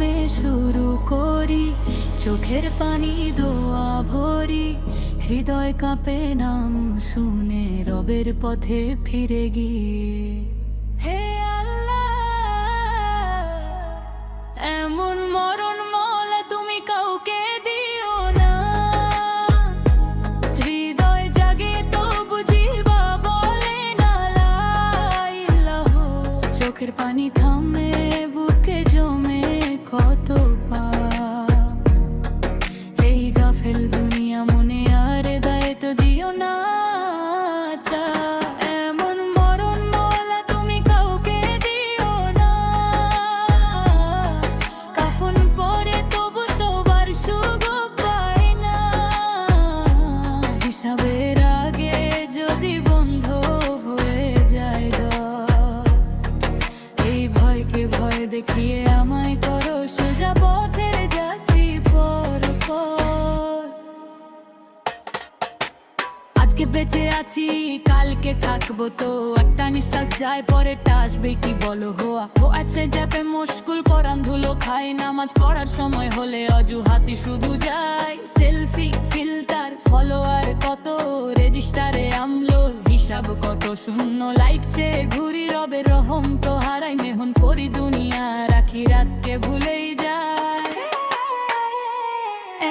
থামে শুরু করি, চোখের পানি দোয়া ভরি, হৃদয় কাঁপে নাম শুনে রবের পথে ফিরে গিয়ে। হে আল্লাহ, এমন মরণ মওলা তুমি কাউকে দিও না। হৃদয় জাগে তো বুঝিবা বলে না লা ইলাহা। চোখের পানি থামে বুকে জমে কত পাপ। এই গাফেল দুনিয়া মনে আর দায়িত্ব দিও না। এমন মরণ মওলা তুমি কাউকে দিও না। কাফন পরে তবু তোবার সুযোগ পাই না। হিসাবের আগে যদি বন্ধ হয়ে যায় ডর, এই ভয়কে ভয় দেখিয়ে আমায় করো সোজা পথের যাত্রী পর পর। আজকে বেঁচে আছি কালকে থাকবো তো, একটা নিঃশ্বাস যায় পরেরটা আসবে কি বলো। ও আছে যাবে মুশকুল পরান ধুলো খাই, নামাজ পড়ার সময় হলে অজুহাতি শুধু যায়। সেলফি ফিল্টার ফলোয়ার কত, রেজিস্টারে আমলোল হিসাব কত শূন্য। লাইক চেয়ে ঘুরি রবের রহম তো হারাই, মেহন করি দুনিয়া রাখি রাতকে ভুলেই যায়।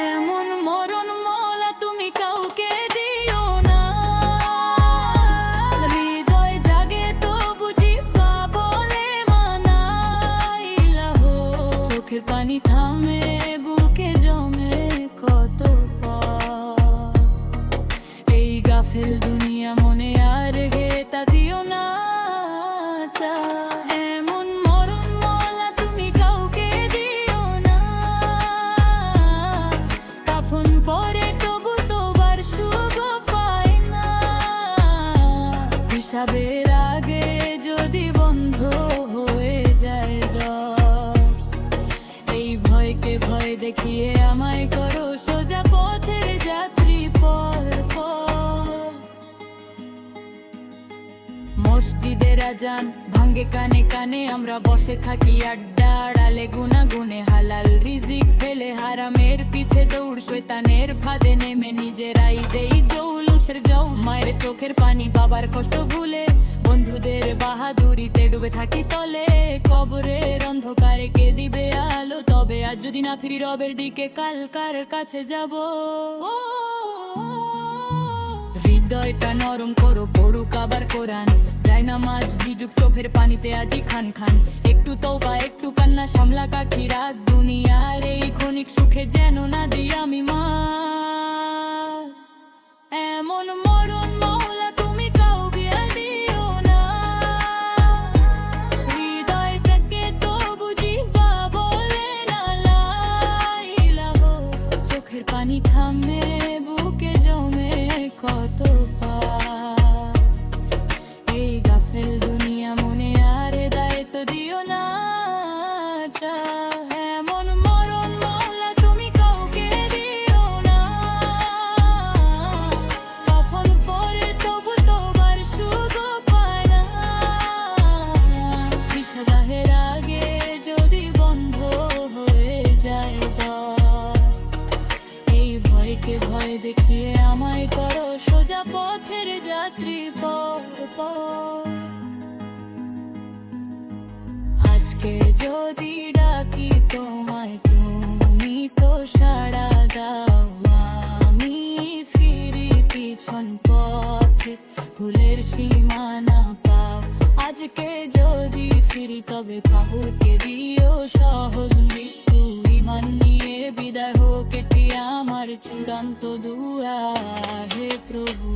এমন মরণ মওলা তুমি কাউকে দিও না। হৃদয় জাগে তো বুঝিবা বলে মানা ইলাহা। চোখের পানি থামে বুকে জমে কত পাপ। এই গাফেল দুনিয়া মনে আর ঘেতা দিও না। এমন মরণ মওলা তুমি কাউকে দিও না। কাফন পরে তবু তোবার সুখ পাই না। হিসাবের আগে যদি বন্ধ হয়ে যায় ডর, এই ভয়কে ভয় দেখিয়ে আমায় করো সোজা পথের যাত্রী পর পর। মসজিদের আজান ভাঙ্গে কানে কানে, আমরা বসে থাকি আড্ডা আড়ালে গুনাগুনে। হালাল রিজিক ফেলে হারামের পিছে দৌড়, শয়তানের ফাঁদে নেমে নিজেরাই দেই জৌলুসের জৌ। মায়ের চোখের পানি বাবার কষ্ট ভুলে, বন্ধুদের বাহাদুরিতে ডুবে থাকি তলে। কবরের অন্ধকারে কে দিবে আলো, তবে আজ যদি না ফিরি রবের দিকে কাল কার কাছে যাব। হৃদয়টা নরম করো পড়ুক আবার কোরআন, যায় নামাজ ভিজুক চোখের পানিতে আজি খান খান। একটু তওবা একটু কান্না সামলা কাকি রাত, দুনিয়ার এই ক্ষণিক সুখে যেন না দিই আমি মা। এমন মরণ মওলা তুমি কাউকে দিও না। হৃদয় থেকে তো বুঝিবা বলে না লা ইলাহা। চোখের পানি থামে বুকে জমে কত পাপ। এই গাফেল দুনিয়া মনে আর দায়িত্ব দিও না। এমন মরণ মওলা তুমি কাউকে দিও না। কাফন পরে তবু তোবার সুখ পায় না। হিসাবের আগে যদি বন্ধ হয়ে যায় ডর, এই ভয়কে ভয় দেখিয়ে আমায় করো সোজা পথের যাত্রী পর পর। আজকে যদি ডাকি তোমায় তুমি তো সাড়া দাও, আমি ফিরি পিছন পথে ভুলের সীমানা পাও। আজকে যদি ফিরি তবে পাহুড়কে দিও সহজ মৃত্যু। ইমান নিয়ে বিদায় হোক এটি আমার চূড়ান্ত দুয়া হে প্রভু।